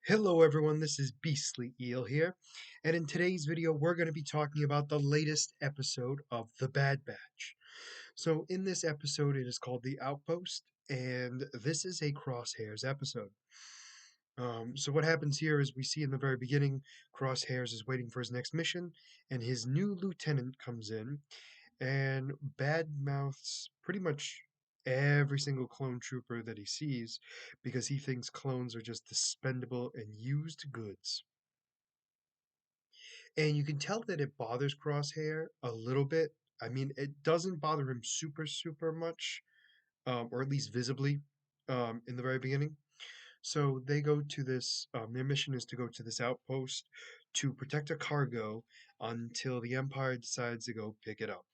Hello everyone, this is Beastly Eel here, and in today's video we're going to be talking about the latest episode of The Bad Batch. So in this episode it is called The Outpost, and this is a Crosshairs episode. So what happens here is we see in the very beginning, Crosshairs is waiting for his next mission, and his new lieutenant comes in, and badmouths pretty much every single clone trooper that he sees because he thinks clones are just dispendable and used goods. And you can tell that it bothers Crosshair a little bit. I mean, it doesn't bother him super much, or at least visibly, in the very beginning. So they go to this, their mission is to go to this outpost to protect a cargo until the Empire decides to go pick it up.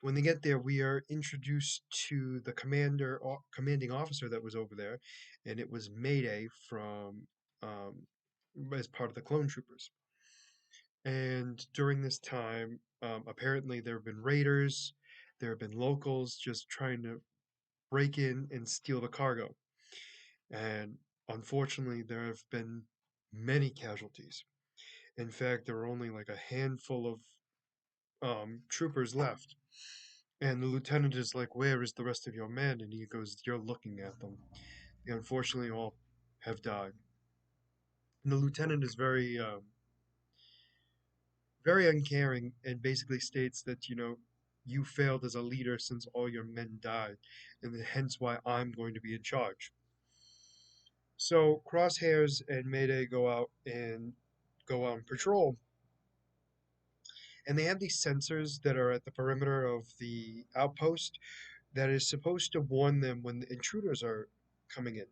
When they get there, we are introduced to the commanding officer that was over there, and it was Mayday from, um, as part of the clone troopers. And during this time, apparently there have been raiders, there have been locals just trying to break in and steal the cargo. And unfortunately, there have been many casualties. In fact, there are only like a handful of troopers left. And the lieutenant is like, "Where is the rest of your men?" And he goes, "You're looking at them. They unfortunately all have died." And the lieutenant is very uncaring and basically states that, you failed as a leader since all your men died, and hence why I'm going to be in charge. So Crosshairs and Mayday go out and patrol, and they have these sensors that are at the perimeter of the outpost that is supposed to warn them when the intruders are coming in.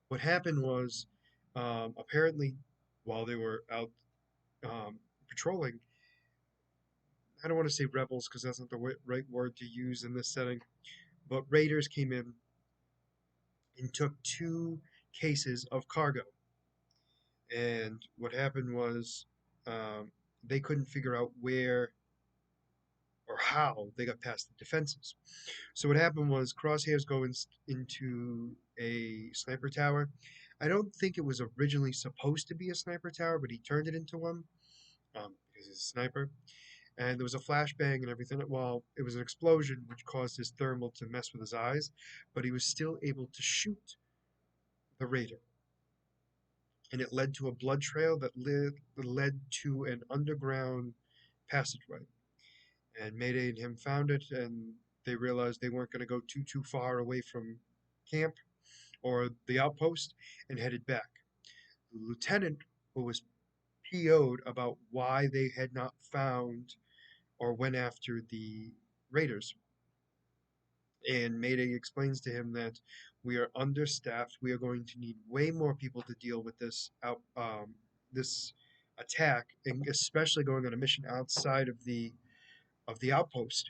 What happened was, apparently, while they were out patrolling, I don't want to say rebels because that's not the right word to use in this setting, but raiders came in and took two cases of cargo. And what happened was, they couldn't figure out where or how they got past the defenses. So what happened was Crosshairs into a sniper tower. I don't think it was originally supposed to be a sniper tower, but he turned it into one, because he's a sniper. And there was a flashbang and everything. Well, it was an explosion which caused his thermal to mess with his eyes, but he was still able to shoot the raider. And it led to a blood trail that led to an underground passageway. And Mayday and him found it, and they realized they weren't going to go too far away from camp or the outpost, and headed back. The lieutenant, who was PO'd about why they had not found or went after the raiders, and Mayday explains to him that we are understaffed. We are going to need way more people to deal with this attack, and especially going on a mission outside of the outpost.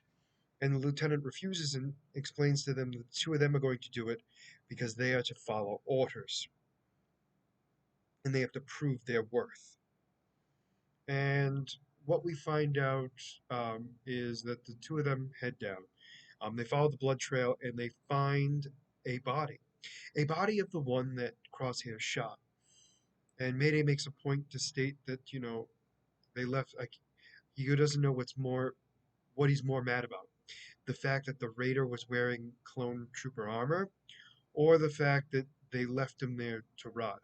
And the lieutenant refuses and explains to them that the two of them are going to do it because they are to follow orders and they have to prove their worth. And what we find out, is that the two of them head down. They follow the blood trail and they find a body of the one that Crosshair shot. And Mayday makes a point to state that, they left. Like, he doesn't know what he's more mad about: the fact that the raider was wearing clone trooper armor, or the fact that they left him there to rot.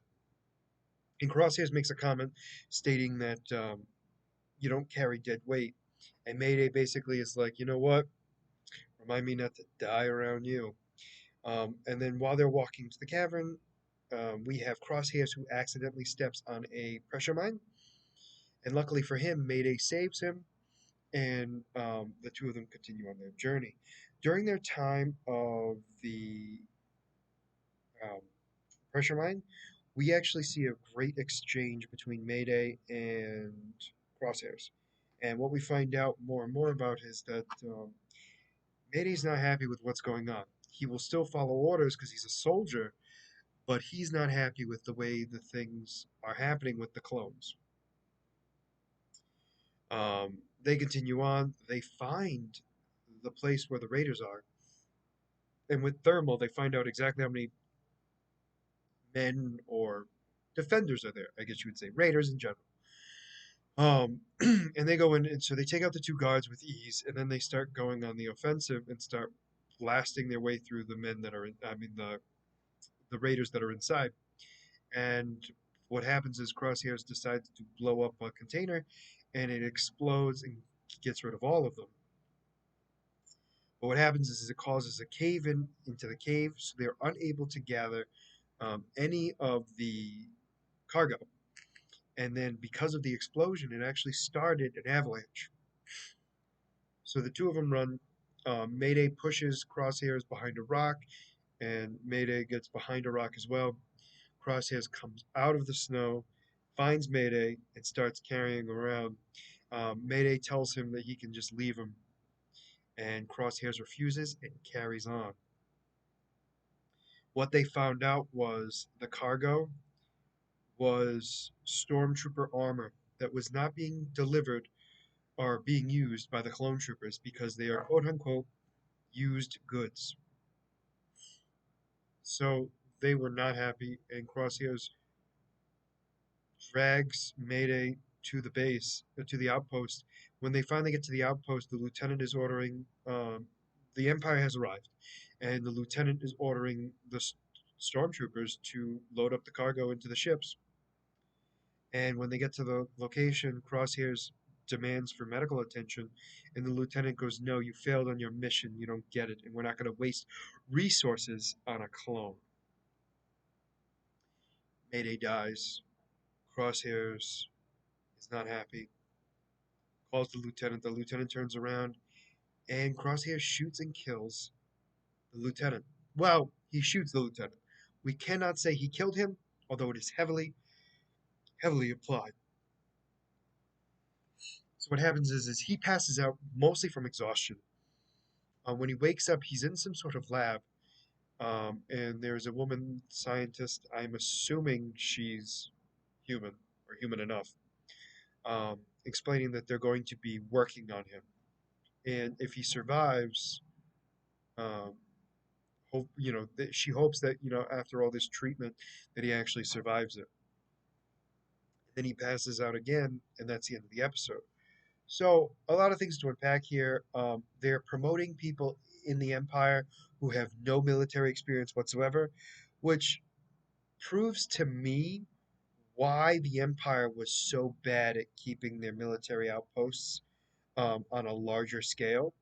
And Crosshairs makes a comment stating that, you don't carry dead weight. And Mayday basically is like, you know what? Remind me not to die around you. And then while they're walking to the cavern, we have Crosshairs who accidentally steps on a pressure mine. And luckily for him, Mayday saves him, and the two of them continue on their journey. During their time of the um, pressure mine, we actually see a great exchange between Mayday and Crosshairs. And what we find out more and more about is that, Mayday's not happy with what's going on. He will still follow orders because he's a soldier, but he's not happy with the way the things are happening with the clones. They continue on. They find the place where the raiders are, and with thermal, they find out exactly how many men or defenders are there. I guess you would say raiders in general. And they go in, and so they take out the two guards with ease, and then they start going on the offensive and start blasting their way through the men that are in, I mean, the raiders that are inside. And what happens is Crosshairs decides to blow up a container, and it explodes and gets rid of all of them. But what happens is it causes a cave in into the cave, so they're unable to gather any of the cargo. And then because of the explosion, it actually started an avalanche. So the two of them run. Mayday pushes Crosshairs behind a rock, and Mayday gets behind a rock as well. Crosshairs comes out of the snow, finds Mayday, and starts carrying him around. Mayday tells him that he can just leave him, and Crosshairs refuses and carries on. What they found out was the cargo was stormtrooper armor that was not being delivered or being used by the clone troopers because they are quote unquote used goods. So they were not happy, and Crosshairs drags Mayday to the base, to the outpost. When they finally get to the outpost, the lieutenant is ordering, the Empire has arrived, and the lieutenant is ordering the stormtroopers to load up the cargo into the ships. And when they get to the location, Crosshairs demands for medical attention, and the lieutenant goes, "No, you failed on your mission. You don't get it, and we're not going to waste resources on a clone." Mayday dies. Crosshairs is not happy. Calls the lieutenant. The lieutenant turns around, and Crosshairs shoots and kills the lieutenant. Well, he shoots the lieutenant. We cannot say he killed him, although it is heavily, heavily implied. So what happens is he passes out mostly from exhaustion. When he wakes up, he's in some sort of lab, and there's a woman scientist. I'm assuming she's human or human enough, explaining that they're going to be working on him, and if he survives, um, hope that she hopes that after all this treatment, that he actually survives it. Then he passes out again, and that's the end of the episode. So a lot of things to unpack here. They're promoting people in the Empire who have no military experience whatsoever, which proves to me why the Empire was so bad at keeping their military outposts on a larger scale,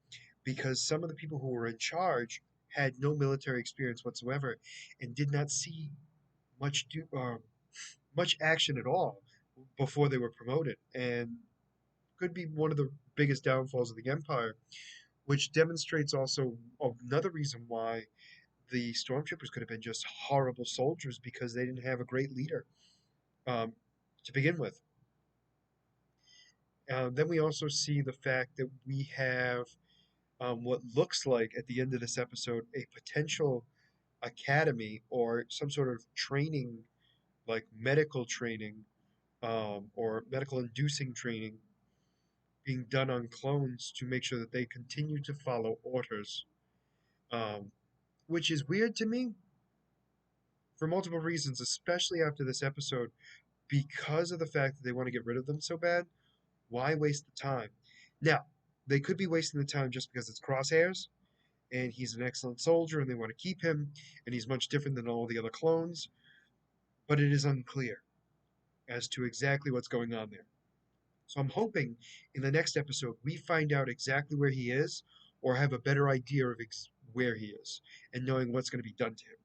because some of the people who were in charge had no military experience whatsoever and did not see much action at all before they were promoted, and could be one of the biggest downfalls of the Empire, which demonstrates also another reason why the stormtroopers could have been just horrible soldiers because they didn't have a great leader um, to begin with. Then we also see the fact that we have what looks like at the end of this episode a potential academy or some sort of training, like medical training or medical inducing training being done on clones to make sure that they continue to follow orders, um, which is weird to me for multiple reasons, especially after this episode, because of the fact that they want to get rid of them so bad. Why waste the time? Now, they could be wasting the time just because it's Crosshairs, and he's an excellent soldier, and they want to keep him, and he's much different than all the other clones, but it is unclear as to exactly what's going on there. So I'm hoping in the next episode we find out exactly where he is, or have a better idea of where he is, and knowing what's going to be done to him.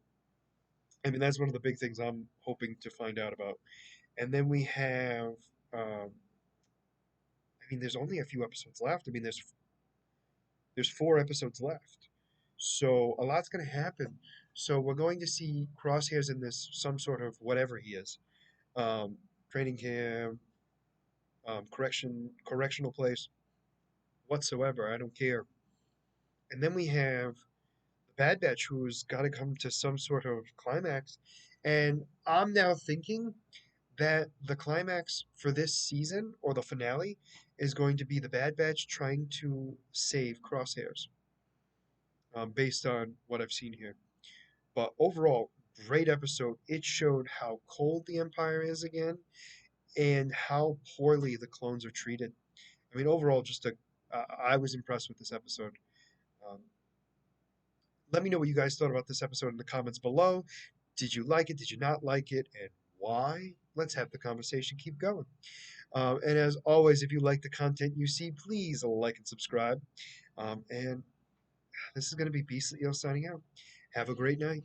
I mean, that's one of the big things I'm hoping to find out about. And then we have, I mean, there's only a few episodes left. I mean, there's 4 episodes left, so a lot's going to happen. So we're going to see Crosshairs in this some sort of whatever he is, um, training camp, correctional place, whatsoever. I don't care. And then we have the Bad Batch, who's got to come to some sort of climax. And I'm now thinking that the climax for this season or the finale is going to be the Bad Batch trying to save Crosshairs, based on what I've seen here. But overall, Great episode. It showed how cold the Empire is again and how poorly the clones are treated. I mean, overall, I was impressed with this episode. Um, Let me know what you guys thought about this episode in the comments below. Did you like it? Did you not like it? And why? Let's have the conversation keep going. And as always, if you like the content you see, please like and subscribe. And this is going to be Beastly Eel signing out. Have a great night.